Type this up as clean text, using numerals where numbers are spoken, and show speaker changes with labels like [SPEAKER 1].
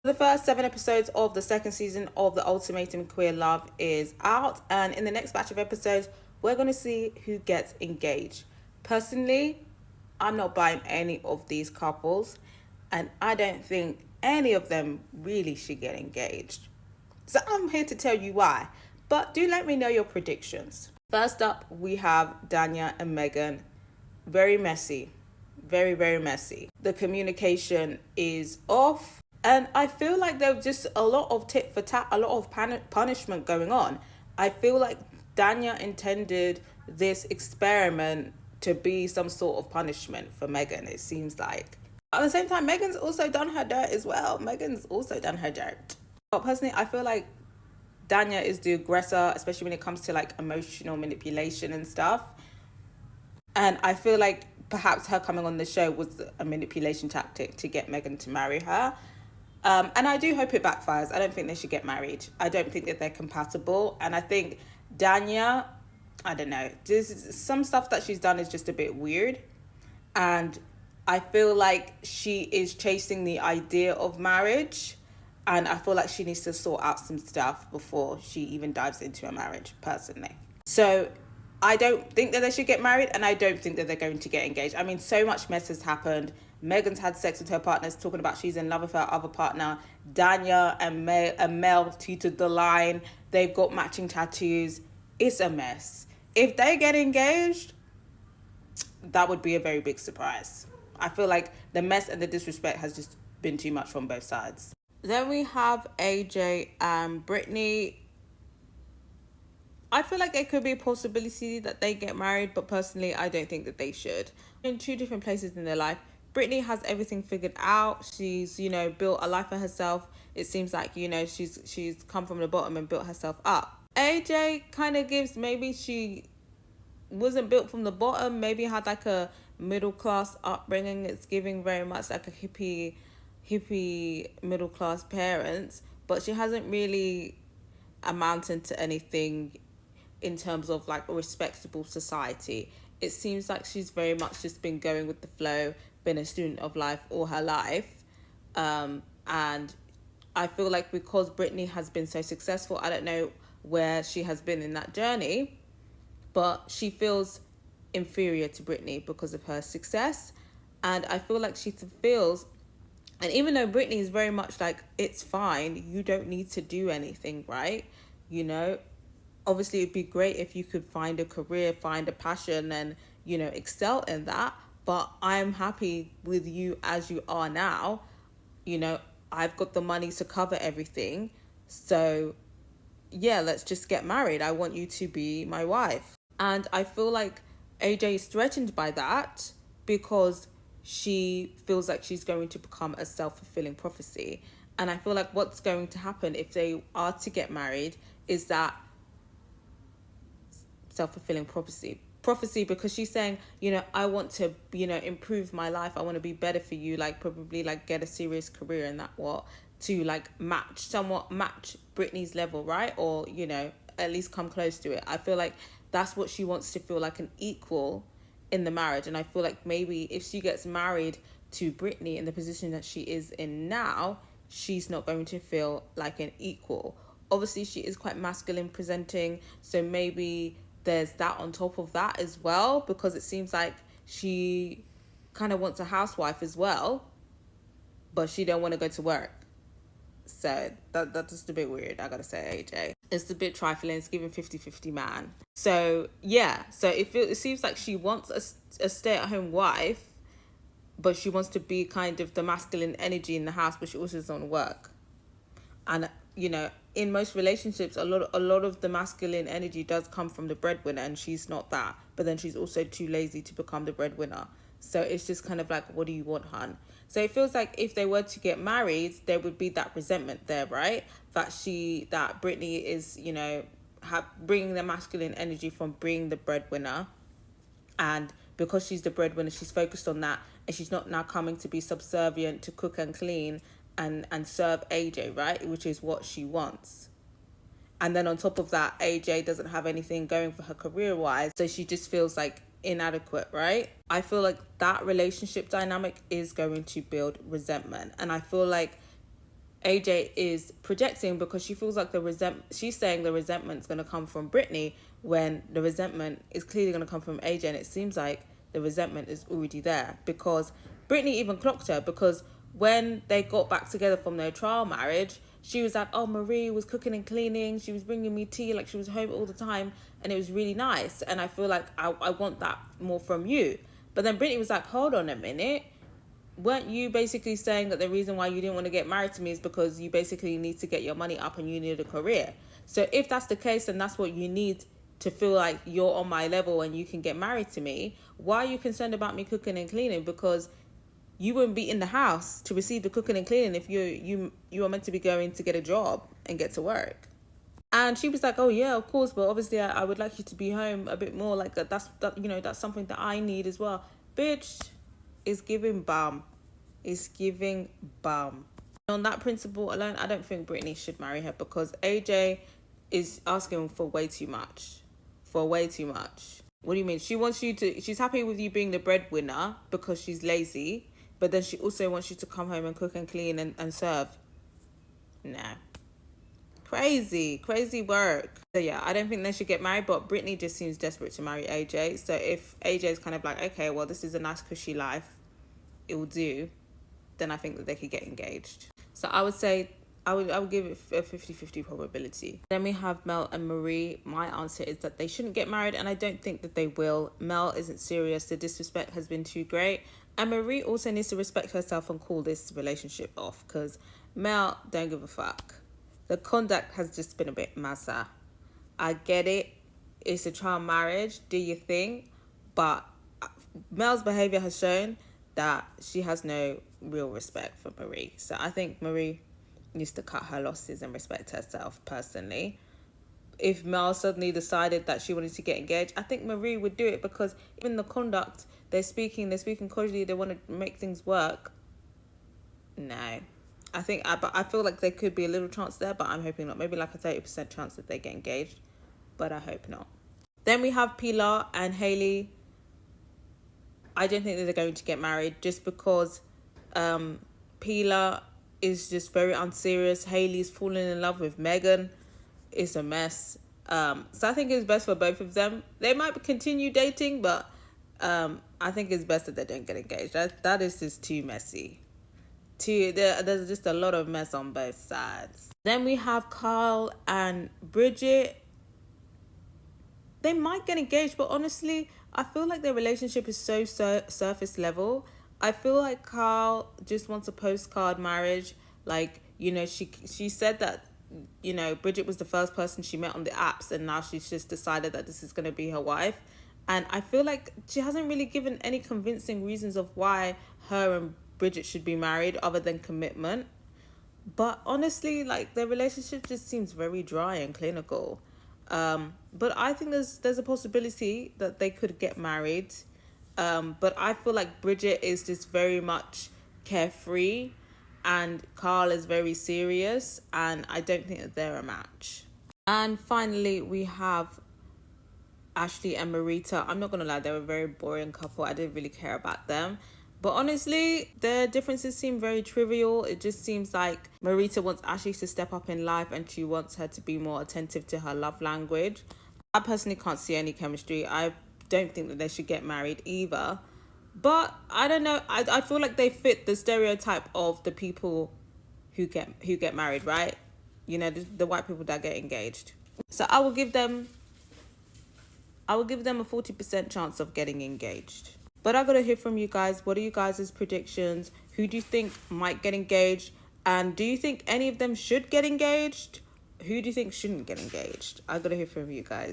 [SPEAKER 1] The first 7 episodes of the second season of the Ultimatum Queer Love is out, and in the next batch of episodes, we're going to see who gets engaged. Personally, I'm not buying any of these couples, and I don't think any of them really should get engaged. So I'm here to tell you why, but do let me know your predictions. First up, we have Danya and Megan. Very messy, very, very messy. The communication is off. And I feel like there's just a lot of tit for tat, a lot of punishment going on. I feel like Danya intended this experiment to be some sort of punishment for Megan, it seems like. At the same time, Megan's also done her dirt as well. Megan's also done her dirt. But personally, I feel like Danya is the aggressor, especially when it comes to like emotional manipulation and stuff. And I feel like perhaps her coming on the show was a manipulation tactic to get Megan to marry her. And I do hope it backfires. I don't think they should get married. I don't think that they're compatible. And I think Danya, I don't know, there's some stuff that she's done is just a bit weird. And I feel like she is chasing the idea of marriage. And I feel like she needs to sort out some stuff before she even dives into a marriage, personally. So I don't think that they should get married, and I don't think that they're going to get engaged. I mean, so much mess has happened. Megan's had sex with her partners, talking about she's in love with her other partner. Danya and Mel tutored the line. They've got matching tattoos. It's a mess. If they get engaged, that would be a very big surprise. I feel like the mess and the disrespect has just been too much from both sides. Then we have AJ and Brittany. I feel like there could be a possibility that they get married, but personally, I don't think that they should. In two different places in their life, Brittany has everything figured out. She's, built a life for herself. It seems like, she's come from the bottom and built herself up. AJ kind of gives, maybe she wasn't built from the bottom, maybe had like a middle class upbringing. It's giving very much like a hippie middle class parents, but she hasn't really amounted to anything in terms of like a respectable society. It seems like she's very much just been going with the flow, been a student of life all her life. And I feel like because Brittany has been so successful, I don't know where she has been in that journey, but she feels inferior to Brittany because of her success. And I feel like she feels, and even though Brittany is very much like, it's fine, you don't need to do anything, right? Obviously it'd be great if you could find a career, find a passion, and excel in that, but I'm happy with you as you are now. I've got the money to cover everything, so yeah, let's just get married. I want you to be my wife. And I feel like AJ is threatened by that because she feels like she's going to become a self-fulfilling prophecy. And I feel like what's going to happen if they are to get married is that self-fulfilling prophecy, because she's saying, I want to, improve my life. I want to be better for you, like probably like get a serious career and that, what, to like somewhat match Britney's level, right? Or, at least come close to it. I feel like that's what she wants, to feel like an equal in the marriage. And I feel like maybe if she gets married to Britney in the position that she is in now, she's not going to feel like an equal. Obviously, she is quite masculine presenting, so maybe there's that on top of that as well, because it seems like she kind of wants a housewife as well, but she don't want to go to work. So that's just a bit weird, I gotta say, AJ. It's a bit trifling. It's giving 50-50 man. So yeah, so it seems like she wants a stay-at-home wife, but she wants to be kind of the masculine energy in the house, but she also doesn't want to work. And in most relationships, a lot of the masculine energy does come from the breadwinner, and she's not that. But then she's also too lazy to become the breadwinner. So it's just kind of like, what do you want, hun? So it feels like if they were to get married, there would be that resentment there, right? That Brittany is, bringing the masculine energy from being the breadwinner. And because she's the breadwinner, she's focused on that. And she's not now coming to be subservient to cook and clean and serve AJ, right? Which is what she wants. And then on top of that, AJ doesn't have anything going for her career-wise. So she just feels like inadequate, right? I feel like that relationship dynamic is going to build resentment. And I feel like AJ is projecting because she feels like she's saying the resentment's going to come from Brittany when the resentment is clearly going to come from AJ, and it seems like the resentment is already there because Brittany even clocked her because when they got back together from their trial marriage, she was like, oh, Marie was cooking and cleaning, she was bringing me tea, like she was home all the time, and it was really nice, and I feel like I want that more from you. But then Brittany was like, hold on a minute, weren't you basically saying that the reason why you didn't want to get married to me is because you basically need to get your money up and you need a career? So if that's the case and that's what you need to feel like you're on my level and you can get married to me, why are you concerned about me cooking and cleaning? Because you wouldn't be in the house to receive the cooking and cleaning if you are meant to be going to get a job and get to work. And she was like, oh yeah, of course, but obviously I would like you to be home a bit more, like that's something that I need as well. Bitch, it's giving bum. It's giving bum. On that principle alone, I don't think Brittany should marry her because AJ is asking for way too much. For way too much. What do you mean? She's happy with you being the breadwinner because she's lazy, but then she also wants you to come home and cook and clean and serve. Nah. Crazy work. So yeah, I don't think they should get married, but Brittany just seems desperate to marry AJ. So if AJ is kind of like, okay, well, this is a nice cushy life, it will do, then I think that they could get engaged. So I would say I would give it a 50-50 probability. Then we have Mel and Marie. My answer is that they shouldn't get married, and I don't think that they will. Mel isn't serious. The disrespect has been too great. And Marie also needs to respect herself and call this relationship off because Mel don't give a fuck. The conduct has just been a bit massa. I get it. It's a trial marriage. Do your thing. But Mel's behavior has shown that she has no real respect for Marie. So I think Marie needs to cut her losses and respect herself personally. If Mel suddenly decided that she wanted to get engaged, I think Marie would do it because even the conduct, they're speaking casually, they want to make things work. No. But I feel like there could be a little chance there, but I'm hoping not. Maybe like a 30% chance that they get engaged, but I hope not. Then we have Pilar and Hailey. I don't think that they're going to get married just because Pilar is just very unserious. Hailey's falling in love with Megan. It's a mess. So I think it's best for both of them. They might continue dating, but I think it's best that they don't get engaged. That is just too messy. There's just a lot of mess on both sides. Then we have Carl and Bridget. They might get engaged, but honestly, I feel like their relationship is so surface level. I feel like Carl just wants a postcard marriage. Like, she said that, Bridget was the first person she met on the apps, and now she's just decided that this is going to be her wife. And I feel like she hasn't really given any convincing reasons of why her and Bridget should be married other than commitment. But honestly, like, their relationship just seems very dry and clinical. But I think there's a possibility that they could get married. But I feel like Bridget is just very much carefree and Carl is very serious, and I don't think that they're a match. And finally, we have Ashley and Marita. I'm not going to lie, they were a very boring couple. I didn't really care about them. But honestly, their differences seem very trivial. It just seems like Marita wants Ashley to step up in life and she wants her to be more attentive to her love language. I personally can't see any chemistry. I don't think that they should get married either. But I don't know. I feel like they fit the stereotype of the people who get married, right? The white people that get engaged. So I will give them a 40% chance of getting engaged. But I gotta hear from you guys. What are you guys' predictions? Who do you think might get engaged? And do you think any of them should get engaged? Who do you think shouldn't get engaged? I gotta hear from you guys.